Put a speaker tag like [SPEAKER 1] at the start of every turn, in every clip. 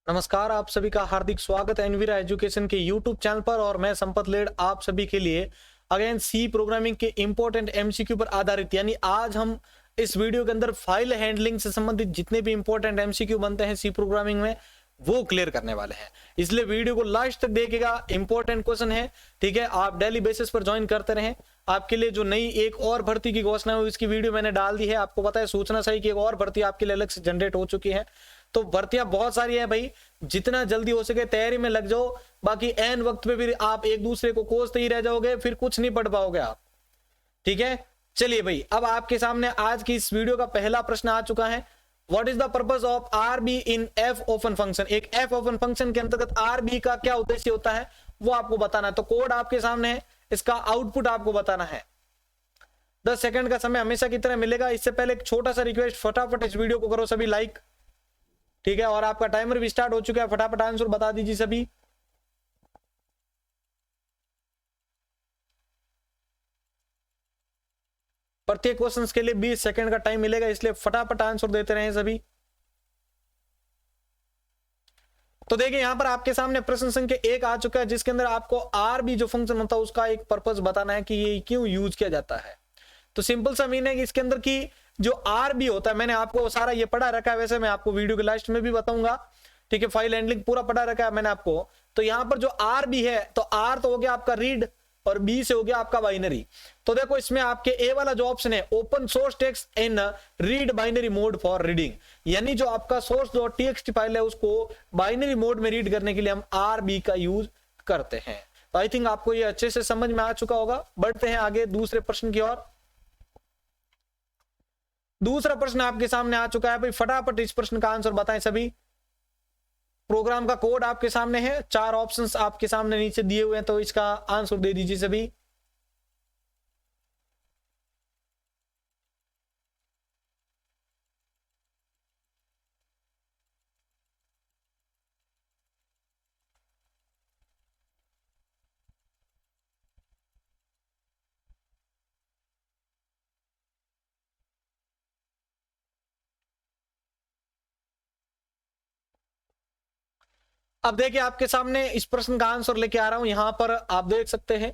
[SPEAKER 1] नमस्कार, आप सभी का हार्दिक स्वागत है एनवीरा एजुकेशन के यूट्यूब चैनल पर। और मैं संपत लेड आप सभी के लिए अगेन सी प्रोग्रामिंग के इंपॉर्टेंट एमसीक्यू पर आधारित यानी आज हम इस वीडियो के अंदर फाइल हैंडलिंग से संबंधित जितने भी इंपॉर्टेंट एमसीक्यू बनते हैं सी प्रोग्रामिंग में वो क्लियर करने वाले हैं। इसलिए वीडियो को लास्ट तक देखिएगा, इंपॉर्टेंट क्वेश्चन है। ठीक है, आप डेली बेसिस पर ज्वाइन करते रहें। आपके लिए जो नई एक और भर्ती की घोषणा है इसकी वीडियो मैंने डाल दी है। आपको पता है सूचना सही की एक और भर्ती आपके लिए अलग से जनरेट हो चुकी है। तो भर्तियां बहुत सारी है भाई, जितना जल्दी हो सके तैयारी में लग जाओ। बाकी एन वक्त पे भी आप एक दूसरे को कोसते ही रह जाओगे, फिर कुछ नहीं पढ़ पाओगे आप। ठीक है, चलिए भाई, अब आपके सामने आज की इस वीडियो का पहला प्रश्न आ चुका है। What is the purpose of R be in F open function. एक एफ ओपन फंक्शन के अंतर्गत आर बी का क्या उद्देश्य होता है वो आपको बताना है। तो कोड आपके सामने है, इसका आउटपुट आपको बताना है। 10 सेकंड का समय हमेशा की तरह मिलेगा। इससे पहले एक छोटा सा रिक्वेस्ट, फटाफट इस वीडियो को करो सभी लाइक। ठीक है, और आपका टाइमर भी स्टार्ट हो चुका है, फटाफट आंसर बता दीजिए सभी। प्रत्येक क्वेश्चंस के लिए 20 सेकंड का टाइम मिलेगा, इसलिए फटाफट आंसर देते रहें सभी। तो देखिए यहां पर आपके सामने प्रश्न संख्या 1 आ चुका है, जिसके अंदर आपको आर बी जो फंक्शन होता है उसका एक पर्पस बताना है कि ये क्यों यूज किया जाता है। तो सिंपल सा मीन है कि इसके अंदर की जो आर बी होता है, मैंने आपको सारा ये पढ़ा रखा है, वैसे मैं आपको वीडियो के लास्ट में भी बताऊंगा। ठीक है, फाइल हैंडलिंग पूरा पढ़ा रखा है मैंने आपको। तो यहां पर जो आर बी है, तो आर तो हो गया आपका रीड और बी से हो गया आपका बाइनरी। तो देखो इसमें आपके ए वाला जो ऑप्शन है, open source text in read binary mode for reading, यानी जो आपका सोर्स डॉट टीएक्सटी फाइल है उसको बाइनरी मोड में रीड करने के लिए हम आर बी का यूज करते हैं। तो आई थिंक आपको ये अच्छे से समझ में आ चुका होगा। बढ़ते हैं आगे दूसरे प्रश्न की ओर। दूसरा प्रश्न आपके सामने आ चुका है भाई, फटाफट इस प्रश्न का आंसर बताएं सभी। प्रोग्राम का कोड आपके सामने है, 4 ऑप्शंस आपके सामने नीचे दिए हुए हैं, तो इसका आंसर दे दीजिए सभी। अब देखिए आपके सामने इस प्रश्न का आंसर लेके आ रहा हूं। यहां पर आप देख सकते हैं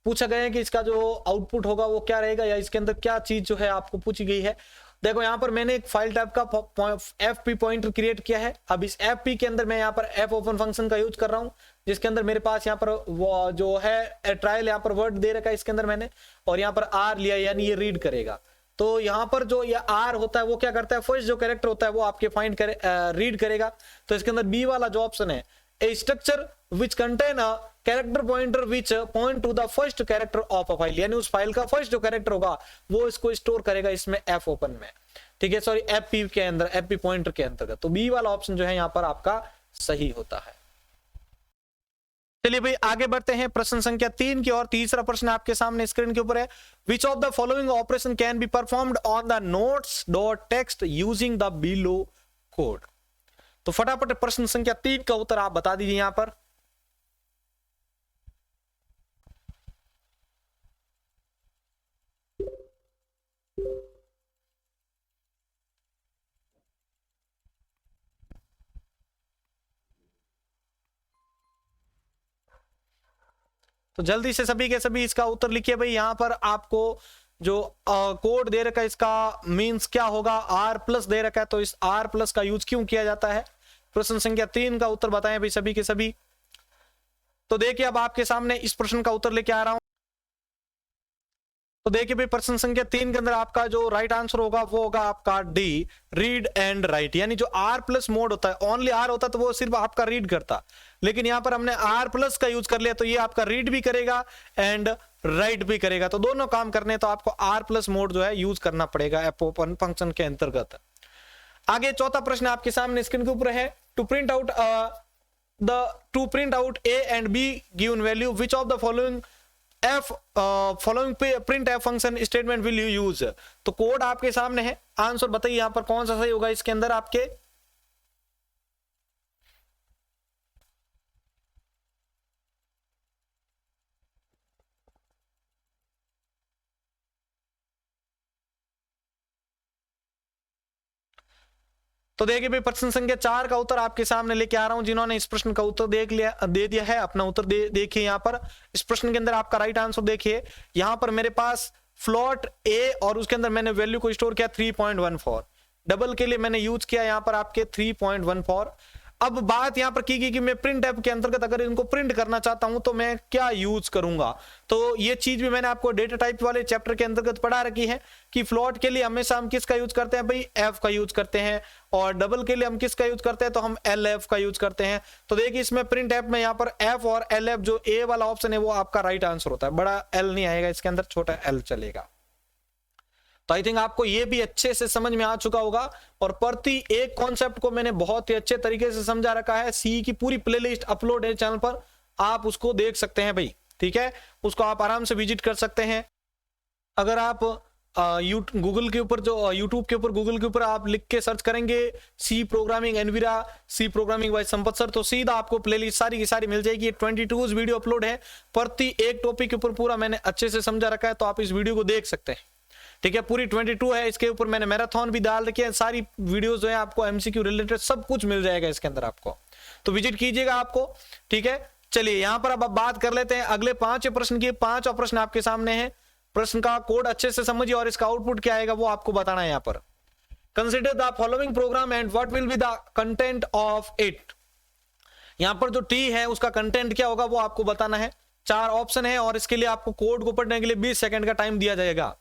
[SPEAKER 1] पूछा गया है कि इसका जो आउटपुट होगा वो क्या रहेगा, या इसके अंदर क्या चीज जो है आपको पूछी गई है। देखो यहाँ पर मैंने एक फाइल टाइप का एफ पी पॉइंटर क्रिएट किया है। अब इस एफ पी के अंदर मैं यहाँ पर एफ ओपन फंक्शन का यूज कर रहा हूँ, जिसके अंदर मेरे पास यहाँ पर वो जो है ट्रायल यहाँ पर वर्ड दे रखा है इसके अंदर मैंने, और यहाँ पर आर लिया यानी ये रीड करेगा। तो यहाँ पर जो ये आर होता है वो क्या करता है, फर्स्ट जो कैरेक्टर होता है वो आपके फाइंड करे रीड करेगा। तो इसके अंदर बी वाला जो ऑप्शन है, a structure which contain a character pointer which point to the first character of a file, यानी उस फाइल का फर्स्ट जो कैरेक्टर होगा वो इसको स्टोर करेगा इसमें एफ ओपन में। ठीक है, सॉरी एफ पी के अंदर, एफ पी पॉइंटर के अंतर्गत। तो बी वाला ऑप्शन जो है यहाँ पर आपका सही होता है। चलिए भाई आगे बढ़ते हैं प्रश्न संख्या 3 की और। तीसरा प्रश्न आपके सामने स्क्रीन के ऊपर है, विच of the following operation can be performed on the notes dot text using the below code. तो फटाफट प्रश्न संख्या 3 का उत्तर आप बता दीजिए यहां पर। तो जल्दी से सभी के सभी इसका उत्तर लिखिए भाई। यहां पर आपको जो कोड दे रखा है इसका मींस क्या होगा, आर प्लस दे रखा है, तो इस आर प्लस का यूज क्यों किया जाता है। प्रश्न संख्या 3 का उत्तर बताएं भाई सभी के सभी। तो देखिए अब आपके सामने इस प्रश्न का उत्तर लेके आ रहा हूं। तो देखिए भाई प्रश्न संख्या 3 के अंदर आपका जो राइट आंसर होगा वो होगा आपका डी, रीड एंड राइट। यानी जो आर प्लस मोड होता है, ओनली आर होता तो वो सिर्फ आपका रीड करता, लेकिन यहां पर हमने आर प्लस का यूज कर लिया, तो ये आपका रीड भी करेगा एंड राइट भी करेगा। तो दोनों काम करने तो आपको आर प्लस मोड जो है यूज करना पड़ेगा एफ ओपन फंक्शन के अंतर्गत। आगे चौथा प्रश्न आपके सामने स्क्रीन के ऊपर है, to print out A and B given value which of the following F following print F function statement will you use. तो कोड आपके सामने है, आंसर बताइए यहां पर कौन सा सही होगा इसके अंदर आपके। तो देखिए भाई प्रश्न संख्या 4 का उत्तर आपके सामने लेके आ रहा हूं। जिन्होंने इस प्रश्न का उत्तर दे दिया है अपना उत्तर देखिए। यहाँ पर इस प्रश्न के अंदर आपका राइट आंसर देखिए, यहाँ पर मेरे पास फ्लोट ए और उसके अंदर मैंने वैल्यू को स्टोर किया 3.14, डबल के लिए मैंने यूज किया यहाँ पर आपके 3.14। अब बात यहाँ पर की कि मैं प्रिंट ऐप के अंतर्गत अगर इनको प्रिंट करना चाहता हूं तो मैं क्या यूज करूंगा। तो ये चीज भी मैंने आपको डेटा टाइप वाले चैप्टर के अंतर्गत पढ़ा रखी है कि फ्लोट के लिए हमेशा हम किसका यूज करते हैं भाई, एफ का यूज करते हैं, और डबल के लिए हम किसका यूज करते हैं तो हम एल एफ का यूज करते हैं। तो देखिए इसमें प्रिंट ऐप में यहाँ पर एफ और एल एफ जो ए वाला ऑप्शन है वो आपका राइट आंसर होता है, बड़ा एल नहीं आएगा इसके अंदर, छोटा एल चलेगा। तो आई थिंक आपको ये भी अच्छे से समझ में आ चुका होगा और प्रति एक कॉन्सेप्ट को मैंने बहुत ही अच्छे तरीके से समझा रखा है। सी की पूरी प्लेलिस्ट अपलोड है चैनल पर, आप उसको देख सकते हैं भाई, ठीक है, उसको आप आराम से विजिट कर सकते हैं। अगर आप गूगल के ऊपर जो यूट्यूब के ऊपर गूगल के ऊपर आप लिख के सर्च करेंगे सी प्रोग्रामिंग एनवीरा, C programming by Sampath sir, तो सीधा आपको प्लेलिस्ट सारी की सारी मिल जाएगी। 22 वीडियो अपलोड है, प्रति एक टॉपिक के ऊपर पूरा मैंने अच्छे से समझा रखा है, तो आप इस वीडियो को देख सकते हैं, ठीक है। पूरी 22 है, इसके ऊपर मैंने मैराथन भी डाल रखी है, सारी वीडियोस जो है आपको एमसीक्यू रिलेटेड सब कुछ मिल जाएगा इसके अंदर आपको, तो विजिट कीजिएगा आपको, ठीक है। चलिए यहां पर अब बात कर लेते हैं अगले 5 प्रश्न की। 5 प्रश्न आपके सामने है, प्रश्न का कोड अच्छे से समझिए और इसका आउटपुट क्या आएगा वो आपको बताना है। यहां पर consider the following programme and what will be the content of it. यहां पर जो टी है उसका कंटेंट क्या होगा वो आपको बताना है। 4 ऑप्शन है और इसके लिए आपको कोड को पढ़ने के लिए 20 सेकंड का टाइम दिया जाएगा।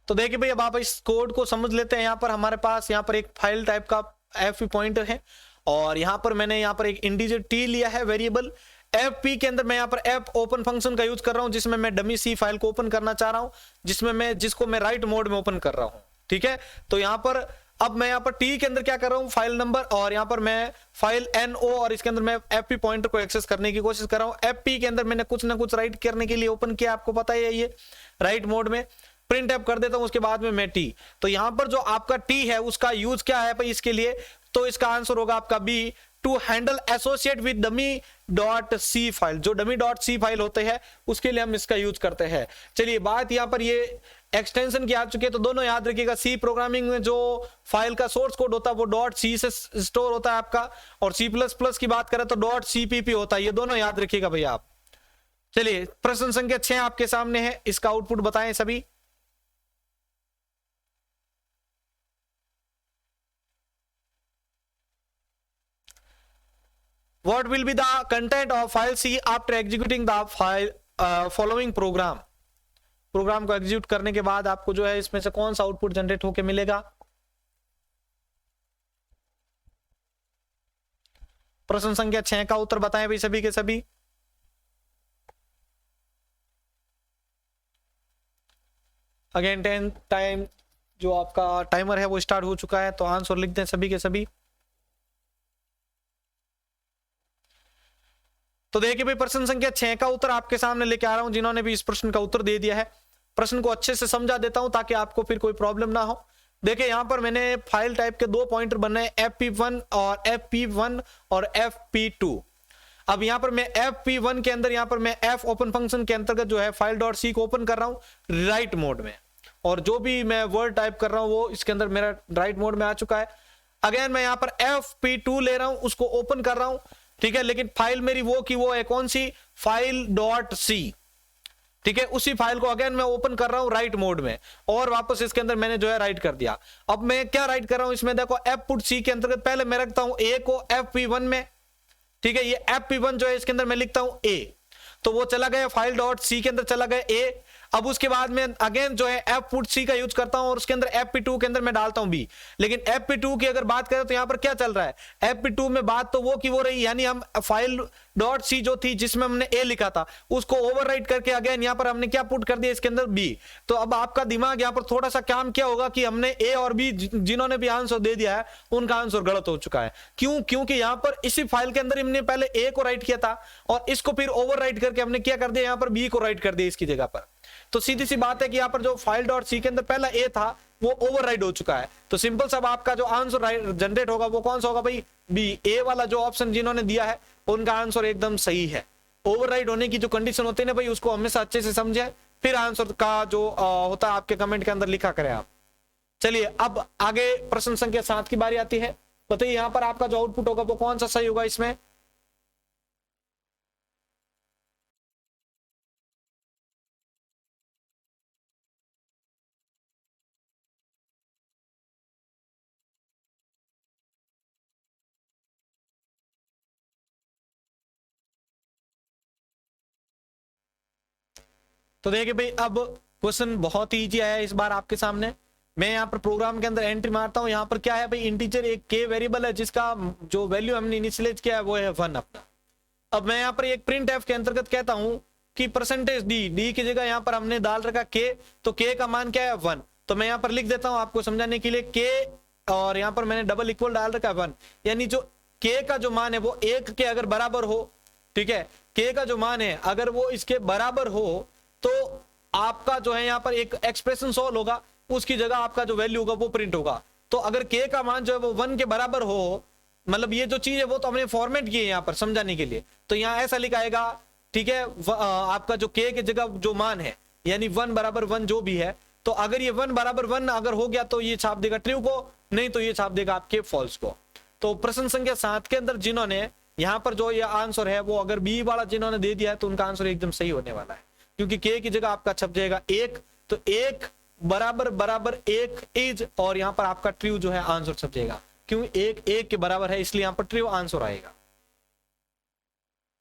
[SPEAKER 1] तो देखिए भाई अब आप इस कोड को समझ लेते हैं। यहाँ पर हमारे पास यहाँ पर एक फाइल टाइप का एफ पॉइंटर है और यहाँ पर मैंने यहाँ पर एक इंटीजर टी लिया है वेरिएबल एफ पी के अंदर। मैं यहाँ पर एफ ओपन फंक्शन का यूज कर रहा हूँ जिसमें मैं डमी सी फाइल को ओपन करना चाह रहा हूँ, जिसको मैं राइट मोड में ओपन कर रहा हूँ, ठीक है। तो यहाँ पर अब मैं यहाँ पर टी के अंदर क्या कर रहा हूँ, फाइल नंबर, और यहाँ पर मैं फाइल एनओ और इसके अंदर मैं एफ पी पॉइंटर को एक्सेस करने की कोशिश कर रहा हूँ। एफ पी के अंदर मैंने कुछ ना कुछ राइट करने के लिए ओपन किया, आपको पता ही है ये राइट मोड में। प्रिंट ऐप कर देता हूं उसके बाद में मैं टी। तो यहां पर जो आपका टी है उसका यूज क्या है भाई इसके लिए, तो इसका आंसर होगा आपका B, to handle associate with dummy dot C file. जो डमी डॉट सी फाइल होते हैं उसके लिए हम इसका यूज करते हैं। चलिए बात यहां पर ये एक्सटेंशन की आ चुकी है, तो दोनों याद रखिएगा। सी प्रोग्रामिंग में जो फाइल का सोर्स कोड होता है वो डॉट सी से स्टोर होता है आपका, और सी प्लस प्लस की बात करें तो डॉट सीपीपी होता है, ये दोनों याद रखिएगा भैया आप। चलिए प्रश्न संख्या 6 आपके सामने है, इसका आउटपुट बताएं सभी। What will be the content of file C after executing the file following program? Program को एग्जीक्यूट करने के बाद आपको जो है इसमें से कौन सा आउटपुट जनरेट होके मिलेगा। प्रश्न संख्या 6 का उत्तर बताएं भाई सभी के सभी। अगेन 10 टाइम जो आपका टाइमर है वो स्टार्ट हो चुका है, तो आंसर लिख दें सभी के सभी। तो देखिए भाई प्रश्न संख्या 6 का उत्तर आपके सामने लेके आ रहा हूं। जिन्होंने भी इस प्रश्न का उत्तर दे दिया है, प्रश्न को अच्छे से समझा देता हूं ताकि आपको फिर कोई प्रॉब्लम ना हो। देखिए यहां पर मैंने फाइल टाइप के 2 पॉइंटर बनने fp1 और fp1 और fp2। अब यहां पर मैं fp1 के अंदर यहां पर मैं f ओपन फंक्शन के अंतर्गत जो है फाइल डॉट सी को ओपन कर रहा हूं राइट मोड में, और जो भी मैं वर्ड टाइप कर रहा हूं वो इसके अंदर मेरा राइट मोड में आ चुका है। अगेन मैं यहां पर fp2 ले रहा हूं, उसको ओपन कर रहा हूं, ठीक है, लेकिन फाइल मेरी वो की वो है कौन सी, फाइल डॉट सी, ठीक है। उसी फाइल को अगेन मैं ओपन कर रहा हूं राइट मोड में, और वापस इसके अंदर मैंने जो है राइट कर दिया। अब मैं क्या राइट कर रहा हूं इसमें, देखो एफ पुट सी के अंतर्गत पहले मैं रखता हूं ए को fp1 में, ठीक है। ये fp1 जो है इसके अंदर मैं लिखता हूं ए, तो वो चला गया फाइल डॉट सी के अंदर चला गया ए। अब उसके बाद में अगेन जो है एफ पुट सी का यूज करता हूं और उसके अंदर fp2 के अंदर मैं डालता हूं बी। लेकिन fp2 की अगर बात करें तो यहां पर क्या चल रहा है, fp2 में बात तो वो की वो रही, यानी हम फाइल डॉट सी जो थी जिसमें हमने ए लिखा था उसको ओवरराइट करके अगेन यहां पर हमने क्या पुट कर दिया इसके अंदर बी। तो अब आपका दिमाग यहां पर थोड़ा सा काम क्या होगा कि हमने ए और बी जिन्होंने भी आंसर दे दिया है उनका आंसर गलत हो चुका है। क्यों, क्योंकि यहां पर इसी फाइल के अंदर हमने पहले ए को राइट किया था और इसको फिर ओवरराइट करके हमने क्या कर दिया, यहां पर बी को राइट कर दिया इसकी जगह पर। तो सीधी सी बात है कि यहाँ पर जो फाइल डॉट सी के अंदर पहला ए था वो ओवरराइड हो चुका है। तो सिंपल सा आपका जो आंसर जनरेट होगा वो कौन सा होगा भाई, बी। ए वाला जो ऑप्शन जिन्होंने दिया है उनका आंसर एकदम सही है। ओवरराइड होने की जो कंडीशन होती है ना भाई, उसको हमेशा अच्छे से समझे, फिर आंसर का जो होता है आपके कमेंट के अंदर लिखा करें आप। चलिए अब आगे प्रश्न संख्या 7 की बारी आती है। बताइए यहाँ पर आपका जो आउटपुट होगा वो कौन सा सही होगा इसमें। तो देखिए भाई, अब क्वेश्चन बहुत ही इजी आया इस बार आपके सामने। मैं यहाँ पर प्रोग्राम के अंदर एंट्री मारता हूँ। यहाँ पर क्या है भाई, इंटीजर एक के वेरिएबल है जिसका जो वैल्यू हमने इनिशियलाइज किया है वो है 1 अपना। अब मैं यहाँ पर एक प्रिंट एफ के अंतर्गत कहता हूँ कि परसेंटेज डी की जगह यहाँ पर हमने डाल रखा के, तो के का मान क्या है 1। तो मैं यहाँ पर लिख देता हूँ आपको समझाने के लिए के, और यहाँ पर मैंने डबल इक्वल डाल रखा है 1। यानी जो के का जो मान है वो 1 के अगर बराबर हो, ठीक है, के का जो मान है अगर वो इसके बराबर हो तो आपका जो है यहाँ पर एक एक्सप्रेशन सॉल्व होगा, उसकी जगह आपका जो वैल्यू होगा वो प्रिंट होगा। तो अगर के का मान जो है वो 1 के बराबर हो, मतलब ये जो चीज है वो तो हमने फॉर्मेट की है यहाँ पर समझाने के लिए, तो यहाँ ऐसा लिखा आएगा, ठीक है, आपका जो के की जगह जो मान है यानी 1 बराबर 1 जो भी है, तो अगर ये 1 बराबर 1 अगर हो गया तो ये छाप देगा ट्रू को, नहीं तो ये छाप देगा आपके फॉल्स को। तो प्रश्न संख्या 7 के अंदर जिन्होंने यहाँ पर जो ये आंसर है वो अगर बी वाला जिन्होंने दे दिया है तो उनका आंसर एकदम सही होने वाला है, क्योंकि के की जगह आपका छप जाएगा 1, तो 1 बराबर बराबर 1 इज, और यहाँ पर आपका ट्रू जो है आंसर छप जाएगा, क्यों 1 के बराबर है इसलिए यहाँ पर ट्रू आंसर आएगा।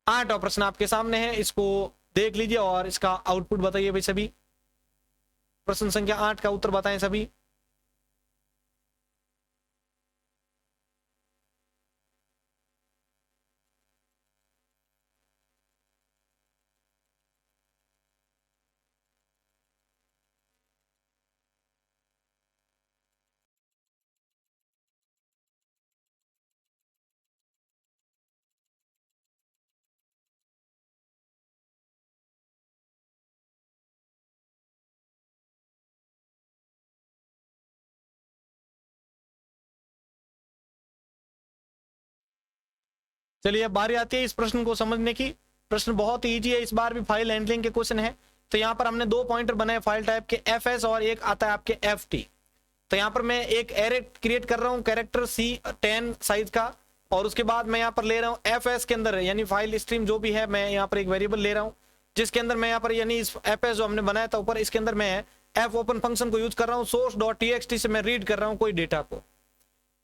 [SPEAKER 1] 8वां प्रश्न आपके सामने है, इसको देख लीजिए और इसका आउटपुट बताइए भाई सभी। प्रश्न संख्या 8 का उत्तर बताएं सभी। चलिए अब बारी आती है इस प्रश्न को समझने की। प्रश्न बहुत इजी है, इस बार भी फाइल हैंडलिंग के क्वेश्चन है। तो यहाँ पर हमने 2 पॉइंटर बनाए फाइल टाइप के fs और एक आता है आपके ft। तो यहाँ पर मैं एक एरे क्रिएट कर रहा हूँ कैरेक्टर C10 साइज का, और उसके बाद मैं यहाँ पर ले रहा हूँ fs के अंदर यानी फाइल स्ट्रीम जो भी है, मैं यहाँ पर एक वेरिएबल ले रहा हूँ जिसके अंदर मैं यहाँ पर यानी इस fs जो हमने बनाया था ऊपर, इसके अंदर मैं f ओपन फंक्शन को यूज कर रहा हूँ, source.txt से मैं रीड कर रहा हूँ कोई डेटा को।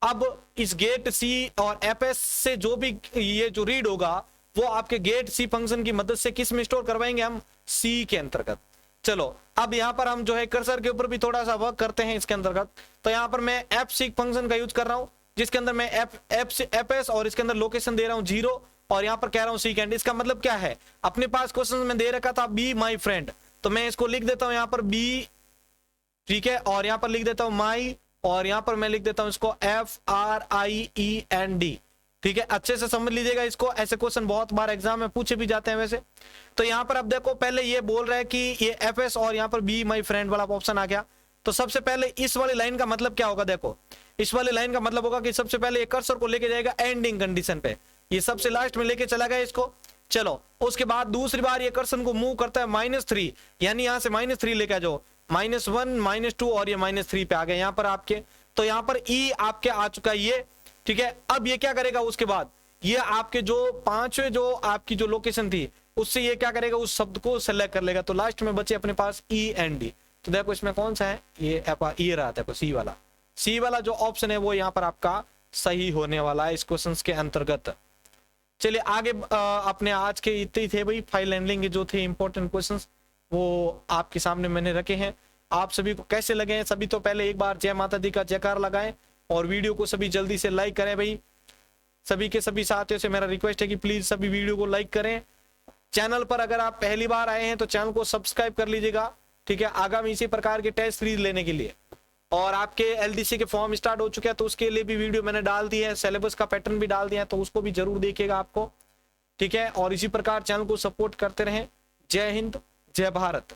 [SPEAKER 1] अब इस गेट सी और fs से जो भी ये जो रीड होगा वो आपके गेट सी फंक्शन की मदद से किस में स्टोर करवाएंगे हम, सी के अंतर्गत। चलो अब यहाँ पर हम जो है कर्सर के ऊपर भी थोड़ा सा वर्क करते हैं इसके अंतर्गत। तो यहाँ पर मैं fseek फंक्शन का यूज कर रहा हूँ जिसके अंदर मैं fs और इसके अंदर लोकेशन दे रहा हूँ 0 और यहाँ पर कह रहा हूँ सीकेंड। इसका मतलब क्या है, अपने पास क्वेश्चन में दे रखा था बी माई फ्रेंड, तो मैं इसको लिख देता हूँ यहाँ पर बी, ठीक है, और यहाँ पर लिख देता हूँ माई, और यहाँ पर मैं लिख देता हूँ इसको FRIEND, ठीक है। अच्छे से समझ लीजिएगा इसको, ऐसे क्वेश्चन बहुत बार एग्जाम में पूछे भी जाते हैं वैसे। तो यहाँ पर अब देखो पहले ये बोल रहा है कि ये FS और यहाँ पर बी माई फ्रेंड वाला ऑप्शन आ गया। तो सबसे पहले इस वाली लाइन का मतलब क्या होगा, देखो इस वाली लाइन का मतलब होगा कि सबसे पहले ये कर्सर को लेके जाएगा एंडिंग कंडीशन पे, ये सबसे लास्ट में लेके चला गया इसको। चलो उसके बाद दूसरी बार ये कर्सर को मूव करता है -3, यानी यहाँ से -3 लेके आ जाओ, -1 -2 और ये -3 पे आ गए यहाँ पर आपके। तो यहाँ पर ई आपके आ चुका है ये, ठीक है। अब ये क्या करेगा, उसके बाद ये आपके जो 5वें जो आपकी जो लोकेशन थी उससे ये क्या करेगा, उस शब्द को सेलेक्ट कर लेगा। तो लास्ट में बचे अपने पास END। तो देखो इसमें कौन सा है, ये रहा देखो सी वाला जो ऑप्शन है वो यहाँ पर आपका सही होने वाला है इस क्वेश्चन के अंतर्गत। चलिए आगे अपने आज के इतने ही थे भाई, फाइल हैंडलिंग के जो थे इंपॉर्टेंट क्वेश्चंस वो आपके सामने मैंने रखे हैं। आप सभी को कैसे लगे हैं, सभी तो पहले एक बार जय माता दी का जयकार लगाएं और वीडियो को सभी जल्दी से लाइक करें भाई। सभी के सभी साथियों से मेरा रिक्वेस्ट है कि प्लीज सभी वीडियो को लाइक करें। चैनल पर अगर आप पहली बार आए हैं तो चैनल को सब्सक्राइब कर लीजिएगा, ठीक है, आगामी इसी प्रकार के टेस्ट सीरीज लेने के लिए। और आपके LDC के फॉर्म स्टार्ट हो चुके हैं तो उसके लिए भी वीडियो मैंने डाल दी है, सिलेबस का पैटर्न भी डाल दिया है, तो उसको भी जरूर देखिएगा आपको, ठीक है। और इसी प्रकार चैनल को सपोर्ट करते रहें। जय हिंद, जय भारत।